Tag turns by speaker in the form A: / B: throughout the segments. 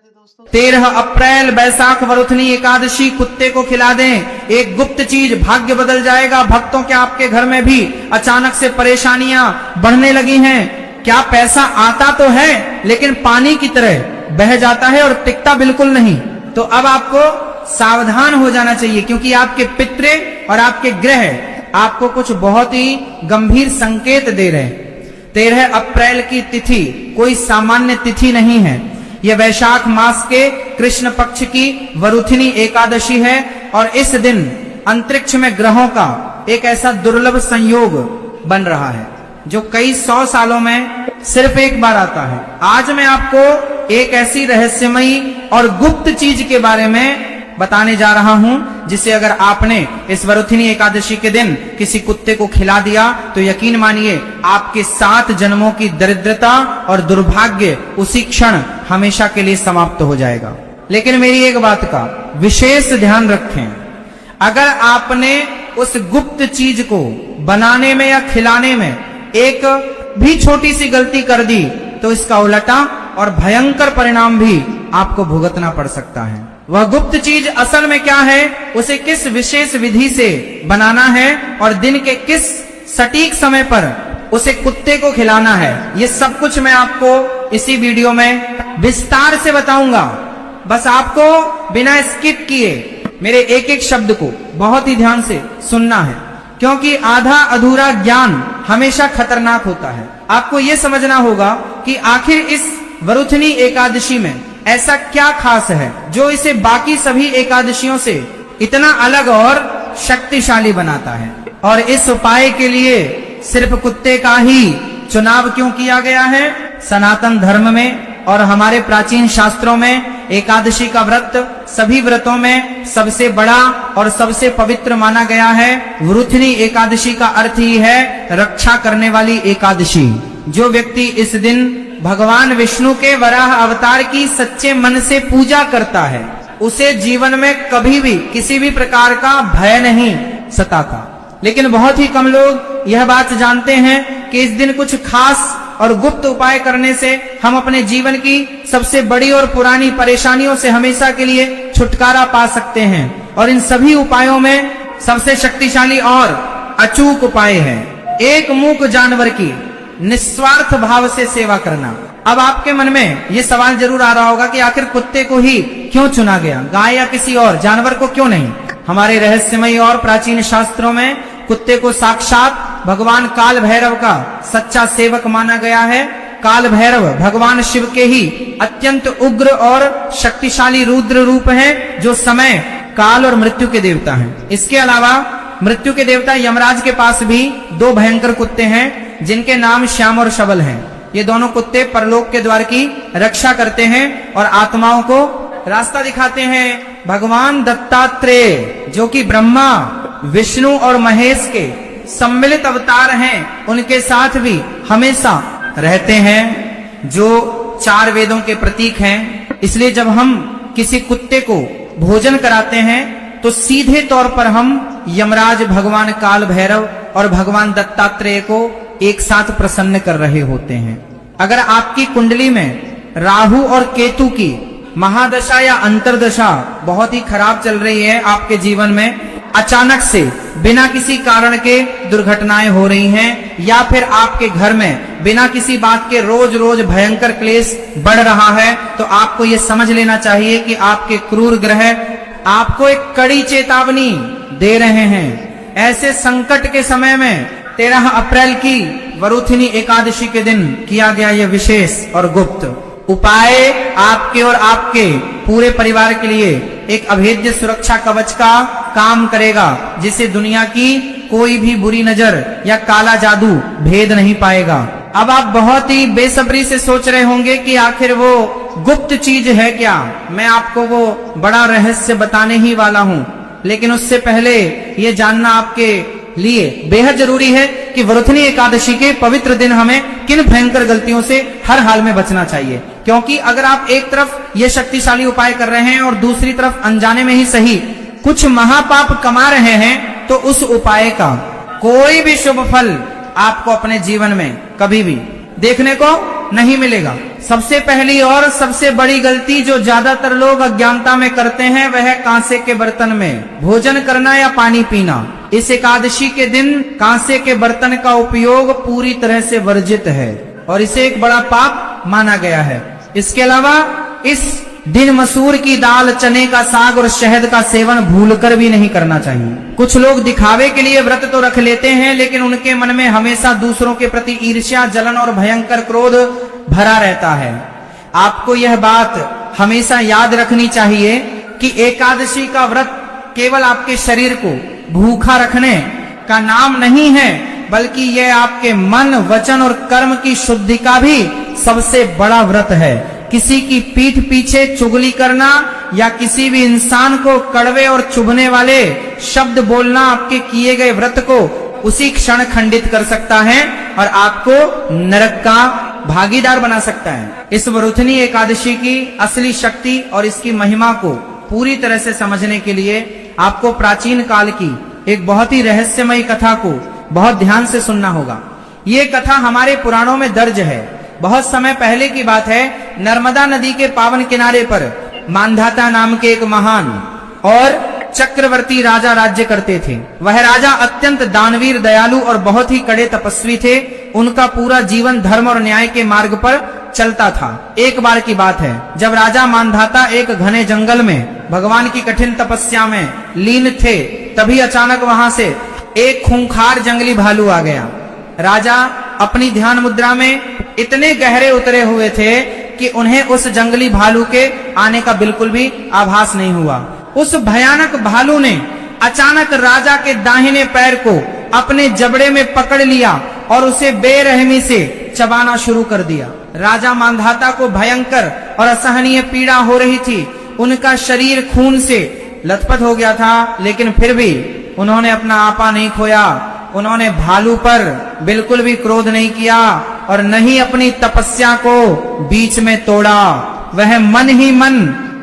A: दोस्तों 13 अप्रैल बैसाख वरुथनी एकादशी कुत्ते को खिला दें। एक गुप्त चीज, भाग्य बदल जाएगा। भक्तों के आपके घर में भी अचानक से परेशानियां बढ़ने लगी हैं। क्या पैसा आता तो है लेकिन पानी की तरह बह जाता है और टिकता बिल्कुल नहीं। तो अब आपको सावधान हो जाना चाहिए, क्योंकि आपके पितृ और आपके ग्रह आपको कुछ बहुत ही गंभीर संकेत दे रहे हैं। 13 अप्रैल की तिथि कोई सामान्य तिथि नहीं है। यह वैशाख मास के कृष्ण पक्ष की वरुथिनी एकादशी है और इस दिन अंतरिक्ष में ग्रहों का एक ऐसा दुर्लभ संयोग बन रहा है जो कई 100 सालों में सिर्फ एक बार आता है। आज मैं आपको एक ऐसी रहस्यमयी और गुप्त चीज के बारे में बताने जा रहा हूं, जिसे अगर आपने इस वरुथिनी एकादशी के दिन किसी कुत्ते को खिला दिया तो यकीन मानिए आपके 7 जन्मों की दरिद्रता और दुर्भाग्य उसी क्षण हमेशा के लिए समाप्त हो जाएगा। लेकिन मेरी एक बात का विशेष ध्यान रखें, अगर आपने उस गुप्त चीज को बनाने में या खिलाने में एक भी छोटी सी गलती कर दी तो इसका उलटा और भयंकर परिणाम भी आपको भुगतना पड़ सकता है। वह गुप्त चीज असल में क्या है, उसे किस विशेष विधि से बनाना है और दिन के किस सटीक समय पर उसे कुत्ते को खिलाना है, ये सब कुछ मैं आपको इसी वीडियो में विस्तार से बताऊंगा। बस आपको बिना स्किप किए मेरे एक एक शब्द को बहुत ही ध्यान से सुनना है, क्योंकि आधा अधूरा ज्ञान हमेशा खतरनाक होता है। आपको यह समझना होगा कि आखिर इस वरुथिनी एकादशी में ऐसा क्या खास है जो इसे बाकी सभी एकादशियों से इतना अलग और शक्तिशाली बनाता है, और इस उपाय के लिए सिर्फ कुत्ते का ही चुनाव क्यों किया गया है। सनातन धर्म में और हमारे प्राचीन शास्त्रों में एकादशी का व्रत सभी व्रतों में सबसे बड़ा और सबसे पवित्र माना गया है। वरुथिनी एकादशी का अर्थ ही है रक्षा करने वाली एकादशी। जो व्यक्ति इस दिन भगवान विष्णु के वराह अवतार की सच्चे मन से पूजा करता है उसे जीवन में कभी भी किसी भी प्रकार का भय नहीं सताता। लेकिन बहुत ही कम लोग यह बात जानते हैं कि इस दिन कुछ खास और गुप्त उपाय करने से हम अपने जीवन की सबसे बड़ी और पुरानी परेशानियों से हमेशा के लिए छुटकारा पा सकते हैं। और इन सभी उपायों में सबसे शक्तिशाली और अचूक उपाय है एक मूक जानवर की निस्वार्थ भाव से सेवा करना। अब आपके मन में ये सवाल जरूर आ रहा होगा कि आखिर कुत्ते को ही क्यों चुना गया, गाय या किसी और जानवर को क्यों नहीं। हमारे रहस्यमयी और प्राचीन शास्त्रों में कुत्ते को साक्षात भगवान काल भैरव का सच्चा सेवक माना गया है। काल भैरव भगवान शिव के ही अत्यंत उग्र और शक्तिशाली रुद्र रूप हैं, जो समय, काल और मृत्यु के देवता हैं। इसके अलावा मृत्यु के देवता यमराज के पास भी 2 भयंकर कुत्ते हैं जिनके नाम श्याम और शबल हैं। ये दोनों कुत्ते परलोक के द्वार की रक्षा करते हैं और आत्माओं को रास्ता दिखाते हैं। भगवान दत्तात्रेय जो कि ब्रह्मा, विष्णु और महेश के सम्मिलित अवतार हैं, उनके साथ भी हमेशा रहते हैं, जो 4 वेदों के प्रतीक हैं। इसलिए जब हम किसी कुत्ते को भोजन कराते हैं तो सीधे तौर पर हम यमराज, भगवान काल भैरव और भगवान दत्तात्रेय को एक साथ प्रसन्न कर रहे होते हैं। अगर आपकी कुंडली में राहु और केतु की महादशा या अंतरदशा बहुत ही खराब चल रही है, आपके जीवन में अचानक से बिना किसी कारण के दुर्घटनाएं हो रही हैं, या फिर आपके घर में बिना किसी बात के रोज रोज भयंकर क्लेश बढ़ रहा है, तो आपको ये समझ लेना चाहिए कि आपके क्रूर ग्रह आपको एक कड़ी चेतावनी दे रहे हैं। ऐसे संकट के समय में 13 अप्रैल की वरुथिनी एकादशी के दिन किया गया यह विशेष और गुप्त उपाय आपके और आपके पूरे परिवार के लिए एक अभेद्य सुरक्षा कवच का काम करेगा, जिसे दुनिया की कोई भी बुरी नजर या काला जादू भेद नहीं पाएगा। अब आप बहुत ही बेसब्री से सोच रहे होंगे कि आखिर वो गुप्त चीज है क्या। मैं आपको वो बड़ा रहस्य बताने ही वाला हूँ, लेकिन उससे पहले ये जानना आपके लिए बेहद जरूरी है कि वरुथिनी एकादशी के पवित्र दिन हमें किन भयंकर गलतियों से हर हाल में बचना चाहिए। क्योंकि अगर आप एक तरफ ये शक्तिशाली उपाय कर रहे हैं और दूसरी तरफ अनजाने में ही सही कुछ महापाप कमा रहे हैं, तो उस उपाय का कोई भी शुभ फल आपको अपने जीवन में कभी भी देखने को नहीं मिलेगा। सबसे पहली और सबसे बड़ी गलती जो ज्यादातर लोग अज्ञानता में करते हैं वह है कांसे के बर्तन में भोजन करना या पानी पीना। इस एकादशी के दिन कांसे के बर्तन का उपयोग पूरी तरह से वर्जित है और इसे एक बड़ा पाप माना गया है। इसके अलावा इस दिन मसूर की दाल, चने का साग और शहद का सेवन भूलकर भी नहीं करना चाहिए। कुछ लोग दिखावे के लिए व्रत तो रख लेते हैं, लेकिन उनके मन में हमेशा दूसरों के प्रति ईर्ष्या, जलन और भयंकर क्रोध भरा रहता है। आपको यह बात हमेशा याद रखनी चाहिए कि एकादशी का व्रत केवल आपके शरीर को भूखा रखने का नाम नहीं है, बल्कि यह आपके मन, वचन और कर्म की शुद्धि का भी सबसे बड़ा व्रत है। किसी की पीठ पीछे चुगली करना या किसी भी इंसान को कड़वे और चुभने वाले शब्द बोलना आपके किए गए व्रत को उसी क्षण खंडित कर सकता है और आपको नरक का भागीदार बना सकता है। इस वरुथनी एकादशी की असली शक्ति और इसकी महिमा को पूरी तरह से समझने के लिए आपको प्राचीन काल की एक बहुत ही रहस्यमयी कथा को बहुत ध्यान से सुनना होगा। ये कथा हमारे पुराणों में दर्ज है। बहुत समय पहले की बात है। नर्मदा नदी के पावन किनारे पर मांधाता नाम के एक महान और चक्रवर्ती राजा राज्य करते थे। वह राजा अत्यंत दानवीर, दयालु और बहुत ही कड़े तपस्वी थे। उनका पूरा जीवन धर्म और न्याय के मार्ग पर चलता था। एक बार की बात है, जब राजा मांधाता एक घने जंगल में भगवान की कठिन तपस्या में लीन थे, तभी अचानक वहां से एक खूंखार जंगली भालू आ गया। राजा अपनी ध्यान मुद्रा में इतने गहरे उतरे हुए थे कि उन्हें उस जंगली भालू के आने का बिल्कुल भी आभास नहीं हुआ। उस भयानक भालू ने अचानक राजा के दाहिने पैर को अपने जबड़े में पकड़ लिया और उसे बेरहमी से चबाना शुरू कर दिया। राजा मांधाता को भयंकर और असहनीय पीड़ा हो रही थी। उनका शरीर खून से लथपथ हो गया था, लेकिन फिर भी उन्होंने अपना आपा नहीं खोया। उन्होंने भालू पर बिल्कुल भी क्रोध नहीं किया और न ही अपनी तपस्या को बीच में तोड़ा। वह मन ही मन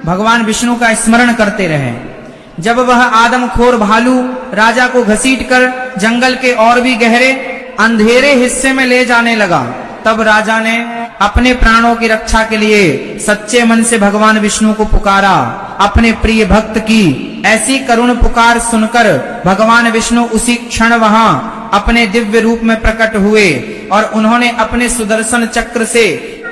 A: भगवान विष्णु का स्मरण करते रहे। जब वह आदमखोर भालू राजा को घसीटकर जंगल के और भी गहरे अंधेरे हिस्से में ले जाने लगा, तब राजा ने अपने प्राणों की रक्षा के लिए सच्चे मन से भगवान विष्णु को पुकारा। अपने प्रिय भक्त की ऐसी करुण पुकार सुनकर भगवान विष्णु उसी क्षण वहां अपने दिव्य रूप में प्रकट हुए और उन्होंने अपने सुदर्शन चक्र से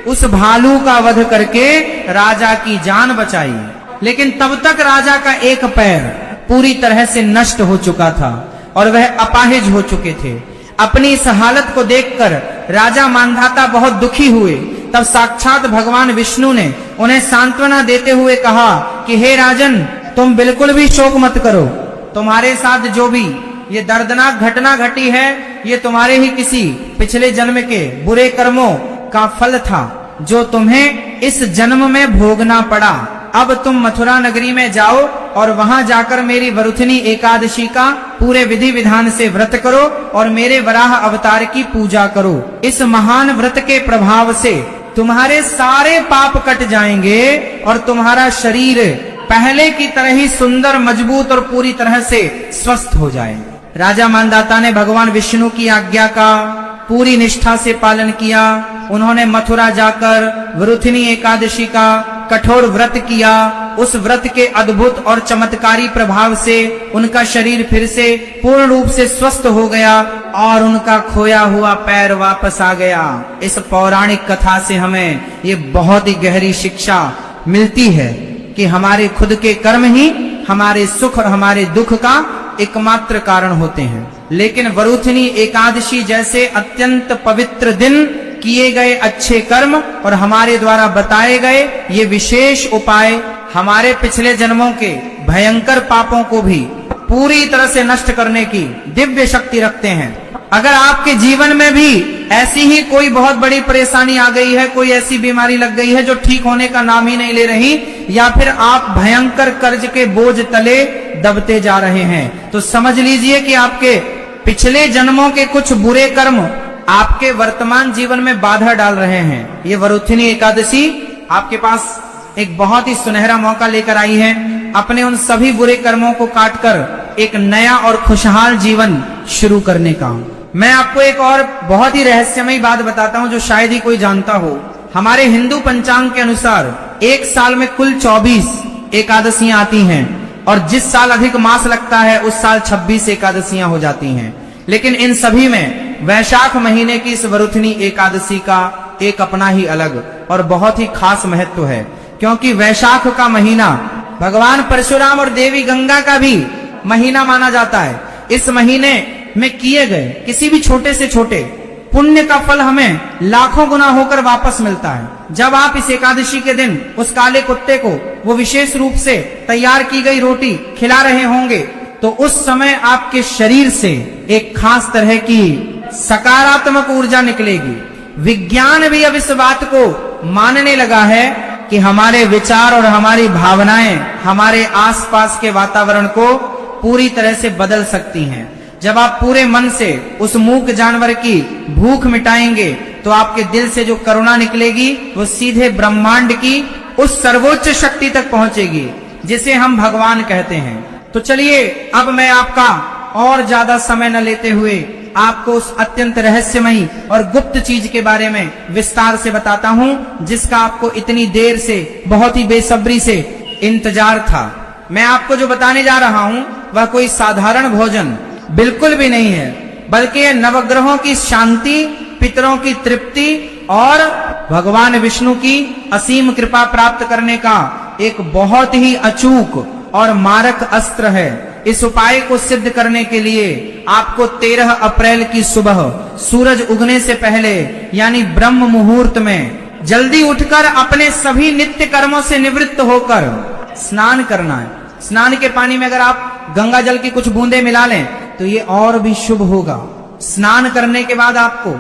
A: उस भालू का वध करके राजा की जान बचाई। लेकिन तब तक राजा का एक पैर पूरी तरह से नष्ट हो चुका था और वह अपाहिज हो चुके थे। अपनी इस हालत को देखकर राजा मांधाता बहुत दुखी हुए। तब साक्षात भगवान विष्णु ने उन्हें सांत्वना देते हुए कहा कि हे राजन, तुम बिल्कुल भी शोक मत करो। तुम्हारे साथ जो भी ये दर्दनाक घटना घटी है, ये तुम्हारे ही किसी पिछले जन्म के बुरे कर्मों का फल था जो तुम्हें इस जन्म में भोगना पड़ा। अब तुम मथुरा नगरी में जाओ और वहां जाकर मेरी वरुथनी एकादशी का पूरे विधि विधान से व्रत करो और मेरे वराह अवतार की पूजा करो। इस महान व्रत के प्रभाव से तुम्हारे सारे पाप कट जाएंगे और तुम्हारा शरीर पहले की तरह ही सुंदर, मजबूत और पूरी तरह से स्वस्थ हो जाए। राजा मांधाता ने भगवान विष्णु की आज्ञा का पूरी निष्ठा से पालन किया। उन्होंने मथुरा जाकर वरुथनी एकादशी का कठोर व्रत किया। उस व्रत के अद्भुत और चमत्कारी प्रभाव से उनका शरीर फिर से पूर्ण रूप से स्वस्थ हो गया और उनका खोया हुआ पैर वापस आ गया। इस पौराणिक कथा से हमें ये बहुत ही गहरी शिक्षा मिलती है कि हमारे खुद के कर्म ही हमारे सुख और हमारे दुख का एकमात्र कारण होते हैं। लेकिन वरुथनी एकादशी जैसे अत्यंत पवित्र दिन किए गए अच्छे कर्म और हमारे द्वारा बताए गए ये विशेष उपाय हमारे पिछले जन्मों के भयंकर पापों को भी पूरी तरह से नष्ट करने की दिव्य शक्ति रखते हैं। अगर आपके जीवन में भी ऐसी ही कोई बहुत बड़ी परेशानी आ गई है, कोई ऐसी बीमारी लग गई है जो ठीक होने का नाम ही नहीं ले रही, या फिर आप भयंकर कर्ज के बोझ तले दबते जा रहे हैं, तो समझ लीजिए कि आपके पिछले जन्मों के कुछ बुरे कर्म आपके वर्तमान जीवन में बाधा डाल रहे हैं। ये वरुथनी एकादशी आपके पास एक बहुत ही सुनहरा मौका लेकर आई है अपने उन सभी बुरे कर्मों को काटकर एक नया और खुशहाल जीवन शुरू करने का। मैं आपको एक और बहुत ही रहस्यमयी बात बताता हूं जो शायद ही कोई जानता हो। हमारे हिंदू पंचांग के अनुसार एक साल में कुल 24 एकादशियां आती हैं और जिस साल अधिक मास लगता है उस साल 26 एकादशियां हो जाती हैं। लेकिन इन सभी में वैशाख महीने की इस वरुथनी एकादशी का एक अपना ही अलग और बहुत ही खास महत्व है, क्योंकि वैशाख का महीना भगवान परशुराम और देवी गंगा का भी महीना माना जाता है। इस महीने में किए गए किसी भी छोटे से छोटे पुण्य का फल हमें लाखों गुना होकर वापस मिलता है। जब आप इस एकादशी के दिन उस काले कुत्ते को वो विशेष रूप से तैयार की गई रोटी खिला रहे होंगे तो उस समय आपके शरीर से एक खास तरह की सकारात्मक ऊर्जा निकलेगी। विज्ञान भी अब इस बात को मानने लगा है कि हमारे विचार और हमारी भावनाएं हमारे आसपास के वातावरण को पूरी तरह से बदल सकती हैं। जब आप पूरे मन से उस मूक जानवर की भूख मिटाएंगे तो आपके दिल से जो करुणा निकलेगी वो सीधे ब्रह्मांड की उस सर्वोच्च शक्ति तक पहुंचेगी जिसे हम भगवान कहते हैं। तो चलिए अब मैं आपका और ज्यादा समय न लेते हुए आपको उस अत्यंत रहस्यमयी और गुप्त चीज के बारे में विस्तार से बताता हूं जिसका आपको इतनी देर से बहुत ही बेसब्री से इंतजार था। मैं आपको जो बताने जा रहा हूं वह कोई साधारण भोजन बिल्कुल भी नहीं है, बल्कि यह नवग्रहों की शांति, पितरों की तृप्ति और भगवान विष्णु की असीम कृपा प्राप्त करने का एक बहुत ही अचूक और मारक अस्त्र है। इस उपाय को सिद्ध करने के लिए आपको 13 अप्रैल की सुबह सूरज उगने से पहले यानी ब्रह्म मुहूर्त में जल्दी उठकर अपने सभी नित्य कर्मों से निवृत्त होकर स्नान करना है। स्नान के पानी में अगर आप गंगा जल की कुछ बूंदें मिला लें तो ये और भी शुभ होगा। स्नान करने के बाद आपको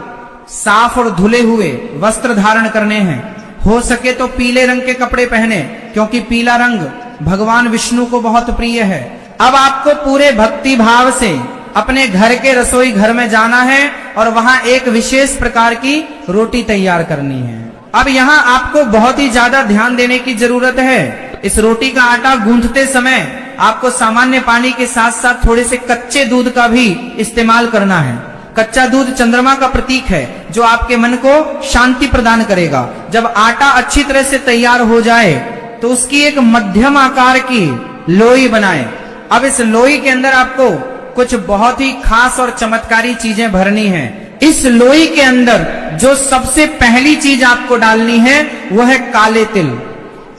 A: साफ और धुले हुए वस्त्र धारण करने हैं। हो सके तो पीले रंग के कपड़े पहने, क्योंकि पीला रंग भगवान विष्णु को बहुत प्रिय है। अब आपको पूरे भक्ति भाव से अपने घर के रसोई घर में जाना है और वहां एक विशेष प्रकार की रोटी तैयार करनी है। अब यहाँ आपको बहुत ही ज्यादा ध्यान देने की जरूरत है। इस रोटी का आटा गूंथते समय आपको सामान्य पानी के साथ साथ थोड़े से कच्चे दूध का भी इस्तेमाल करना है। कच्चा दूध चंद्रमा का प्रतीक है जो आपके मन को शांति प्रदान करेगा। जब आटा अच्छी तरह से तैयार हो जाए तो उसकी एक मध्यम आकार की लोई बनाएं। अब इस लोई के अंदर आपको कुछ बहुत ही खास और चमत्कारी चीजें भरनी है। इस लोई के अंदर जो सबसे पहली चीज आपको डालनी है वह है काले तिल।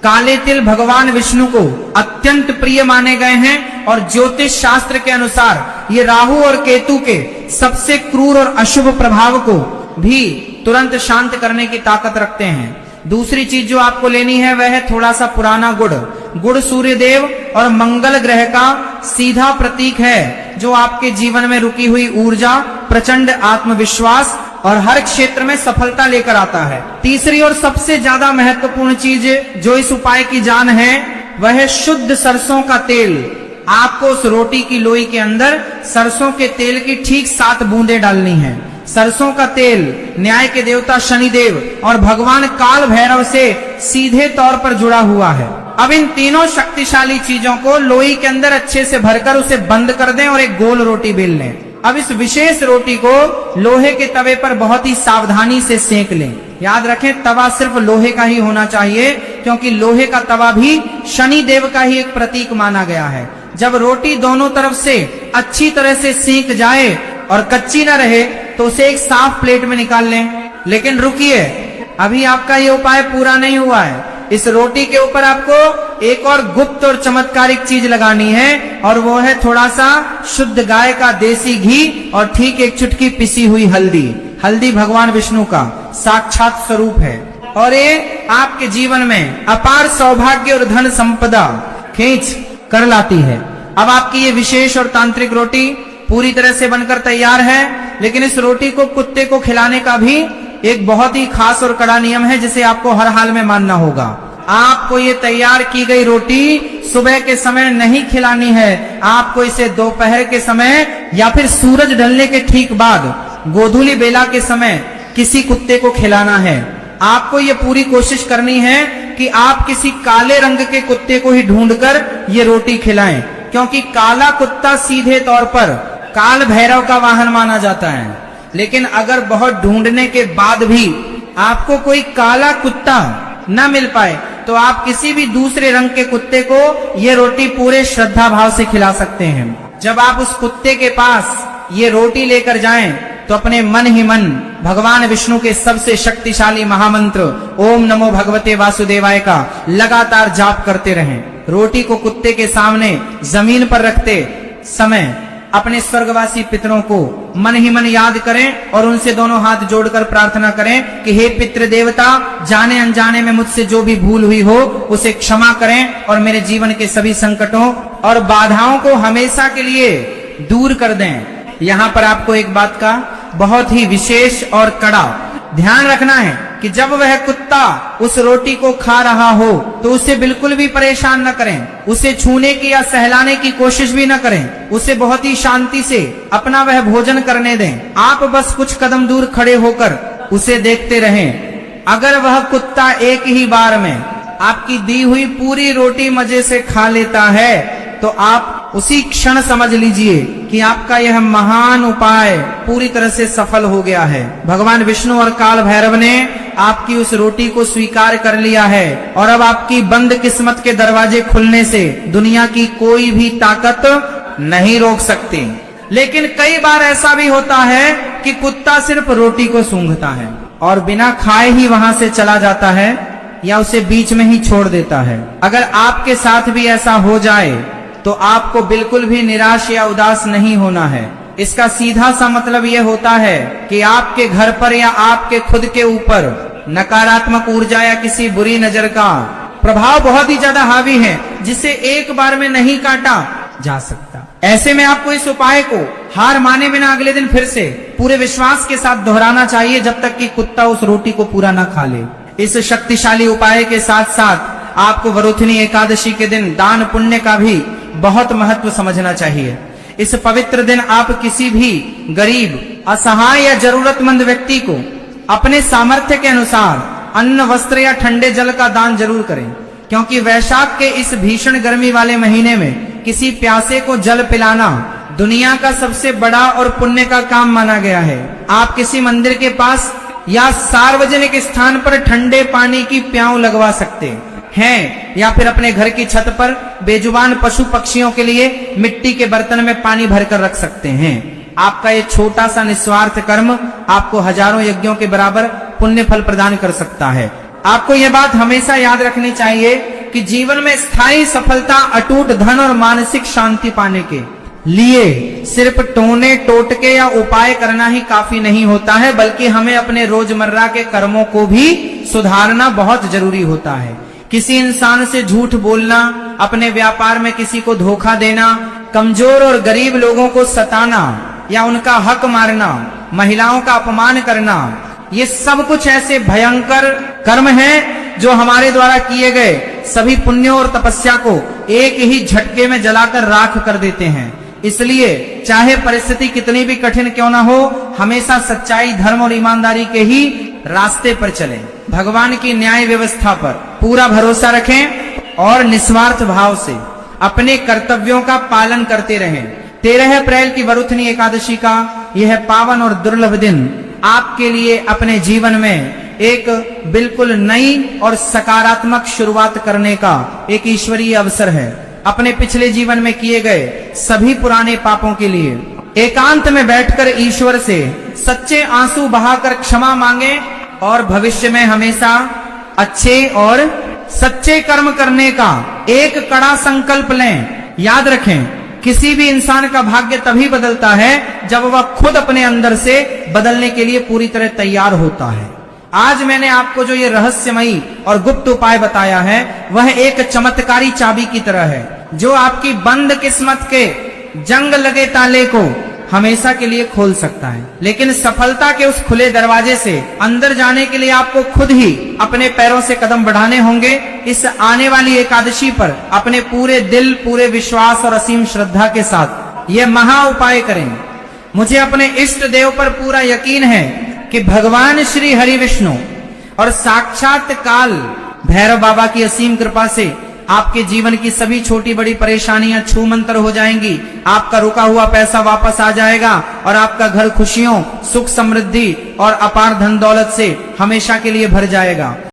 A: काले तिल भगवान विष्णु को अत्यंत प्रिय माने गए हैं और ज्योतिष शास्त्र के अनुसार ये राहु और केतु के सबसे क्रूर और अशुभ प्रभाव को भी तुरंत शांत करने की ताकत रखते हैं। दूसरी चीज जो आपको लेनी है वह है थोड़ा सा पुराना गुड़। गुड़ सूर्य देव और मंगल ग्रह का सीधा प्रतीक है जो आपके जीवन में रुकी हुई ऊर्जा, प्रचंड आत्मविश्वास और हर क्षेत्र में सफलता लेकर आता है। तीसरी और सबसे ज्यादा महत्वपूर्ण चीज जो इस उपाय की जान है वह है शुद्ध सरसों का तेल। आपको उस रोटी की लोई के अंदर सरसों के तेल की ठीक 7 बूंदें डालनी है। सरसों का तेल न्याय के देवता शनिदेव और भगवान काल भैरव से सीधे तौर पर जुड़ा हुआ है। अब इन तीनों शक्तिशाली चीजों को लोई के अंदर अच्छे से भरकर उसे बंद कर दें और एक गोल रोटी बेल लें। अब इस विशेष रोटी को लोहे के तवे पर बहुत ही सावधानी से सेंक लें। याद रखें तवा सिर्फ लोहे का ही होना चाहिए, क्योंकि लोहे का तवा भी शनि देव का ही एक प्रतीक माना गया है। जब रोटी दोनों तरफ से अच्छी तरह से सेंक जाए और कच्ची न रहे तो उसे एक साफ प्लेट में निकाल लें। लेकिन रुकिए, अभी आपका ये उपाय पूरा नहीं हुआ है। इस रोटी के ऊपर आपको एक और गुप्त और चमत्कारिक चीज लगानी है और वो है थोड़ा सा शुद्ध गाय का देसी घी और ठीक एक चुटकी पिसी हुई हल्दी। हल्दी भगवान विष्णु का साक्षात स्वरूप है और ये आपके जीवन में अपार सौभाग्य और धन संपदा खींच कर लाती है। अब आपकी ये विशेष और तांत्रिक रोटी पूरी तरह से बनकर तैयार है, लेकिन इस रोटी को कुत्ते को खिलाने का भी एक बहुत ही खास और कड़ा नियम है जिसे आपको हर हाल में मानना होगा। आपको ये तैयार की गई रोटी सुबह के समय नहीं खिलानी है। आपको इसे दोपहर के समय या फिर सूरज ढलने के ठीक बाद गोधूली बेला के समय किसी कुत्ते को खिलाना है। आपको ये पूरी कोशिश करनी है कि आप किसी काले रंग के कुत्ते को ही ढूंढकर ये रोटी खिलाएं, क्योंकि काला कुत्ता सीधे तौर पर काल भैरव का वाहन माना जाता है। लेकिन अगर बहुत ढूंढने के बाद भी आपको कोई काला कुत्ता न मिल पाए तो आप किसी भी दूसरे रंग के कुत्ते को ये रोटी पूरे श्रद्धा भाव से खिला सकते हैं। जब आप उस कुत्ते के पास ये रोटी लेकर जाएं तो अपने मन ही मन भगवान विष्णु के सबसे शक्तिशाली महामंत्र ओम नमो भगवते वासुदेवाय का लगातार जाप करते रहें। रोटी को कुत्ते के सामने जमीन पर रखते समय अपने स्वर्गवासी पितरों को मन ही मन याद करें और उनसे दोनों हाथ जोड़कर प्रार्थना करें कि हे पितृ देवता, जाने अनजाने में मुझसे जो भी भूल हुई हो उसे क्षमा करें और मेरे जीवन के सभी संकटों और बाधाओं को हमेशा के लिए दूर कर दें। यहाँ पर आपको एक बात का बहुत ही विशेष और कड़ा ध्यान रखना है कि जब वह कुत्ता उस रोटी को खा रहा हो तो उसे बिल्कुल भी परेशान न करें, उसे छूने की या सहलाने की कोशिश भी न करें, उसे बहुत ही शांति से अपना वह भोजन करने दें। आप बस कुछ कदम दूर खड़े होकर उसे देखते रहें। अगर वह कुत्ता एक ही बार में आपकी दी हुई पूरी रोटी मजे से खा लेता है तो आप उसी क्षण समझ लीजिए कि आपका यह महान उपाय पूरी तरह से सफल हो गया है। भगवान विष्णु और काल भैरव ने आपकी उस रोटी को स्वीकार कर लिया है और अब आपकी बंद किस्मत के दरवाजे खुलने से दुनिया की कोई भी ताकत नहीं रोक सकती। लेकिन कई बार ऐसा भी होता है कि कुत्ता सिर्फ रोटी को सूंघता है और बिना खाए ही वहां से चला जाता है या उसे बीच में ही छोड़ देता है। अगर आपके साथ भी ऐसा हो जाए तो आपको बिल्कुल भी निराश या उदास नहीं होना है। इसका सीधा सा मतलब यह होता है कि आपके घर पर या आपके खुद के ऊपर नकारात्मक ऊर्जा या किसी बुरी नजर का प्रभाव बहुत ही ज्यादा हावी है जिसे एक बार में नहीं काटा जा सकता। ऐसे में आपको इस उपाय को हार माने बिना अगले दिन फिर से पूरे विश्वास के साथ दोहराना चाहिए जब तक कि कुत्ता उस रोटी को पूरा ना खा ले। इस शक्तिशाली उपाय के साथ साथ आपको वरुथनी एकादशी के दिन दान पुण्य का भी बहुत महत्व समझना चाहिए। इस पवित्र दिन आप किसी भी गरीब, असहाय या जरूरतमंद व्यक्ति को अपने सामर्थ्य के अनुसार अन्न, वस्त्र या ठंडे जल का दान जरूर करें, क्योंकि वैशाख के इस भीषण गर्मी वाले महीने में किसी प्यासे को जल पिलाना दुनिया का सबसे बड़ा और पुण्य का काम माना गया है। आप किसी मंदिर के पास या सार्वजनिक स्थान पर ठंडे पानी की प्याऊ लगवा सकते हैं या फिर अपने घर की छत पर बेजुबान पशु पक्षियों के लिए मिट्टी के बर्तन में पानी भरकर रख सकते हैं। आपका ये छोटा सा निस्वार्थ कर्म आपको हजारों यज्ञों के बराबर पुण्य फल प्रदान कर सकता है। आपको यह बात हमेशा याद रखनी चाहिए कि जीवन में स्थायी सफलता, अटूट धन और मानसिक शांति पाने के लिए सिर्फ टोने टोटके या उपाय करना ही काफी नहीं होता है, बल्कि हमें अपने रोजमर्रा के कर्मों को भी सुधारना बहुत जरूरी होता है। किसी इंसान से झूठ बोलना, अपने व्यापार में किसी को धोखा देना, कमजोर और गरीब लोगों को सताना या उनका हक मारना, महिलाओं का अपमान करना, ये सब कुछ ऐसे भयंकर कर्म हैं जो हमारे द्वारा किए गए सभी पुण्यों और तपस्या को एक ही झटके में जलाकर राख कर देते हैं। इसलिए चाहे परिस्थिति कितनी भी कठिन क्यों ना हो, हमेशा सच्चाई, धर्म और ईमानदारी के ही रास्ते पर चलें। भगवान की न्याय व्यवस्था पर पूरा भरोसा रखें और निस्वार्थ भाव से अपने कर्तव्यों का पालन करते रहें। 13 अप्रैल की वरुथनी एकादशी का यह पावन और दुर्लभ दिन आपके लिए अपने जीवन में एक बिल्कुल नई और सकारात्मक शुरुआत करने का एक ईश्वरीय अवसर है। अपने पिछले जीवन में किए गए सभी पुराने पापों के लिए एकांत में बैठकर ईश्वर से सच्चे आंसू बहाकर क्षमा मांगे और भविष्य में हमेशा अच्छे और सच्चे कर्म करने का एक कड़ा संकल्प लें। याद रखें, किसी भी इंसान का भाग्य तभी बदलता है जब वह खुद अपने अंदर से बदलने के लिए पूरी तरह तैयार होता है। आज मैंने आपको जो ये रहस्यमयी और गुप्त उपाय बताया है वह एक चमत्कारी चाबी की तरह है जो आपकी बंद किस्मत के जंग लगे ताले को हमेशा के लिए खोल सकता है। लेकिन सफलता के उस खुले दरवाजे से अंदर जाने के लिए आपको खुद ही अपने पैरों से कदम बढ़ाने होंगे। इस आने वाली एकादशी पर अपने पूरे दिल, पूरे विश्वास और असीम श्रद्धा के साथ यह महा उपाय करें। मुझे अपने इष्ट देव पर पूरा यकीन है कि भगवान श्री हरि विष्णु और साक्षात काल भैरव बाबा की असीम कृपा से आपके जीवन की सभी छोटी बड़ी परेशानियां छू मंतर हो जाएंगी। आपका रुका हुआ पैसा वापस आ जाएगा और आपका घर खुशियों, सुख, समृद्धि और अपार धन दौलत से हमेशा के लिए भर जाएगा।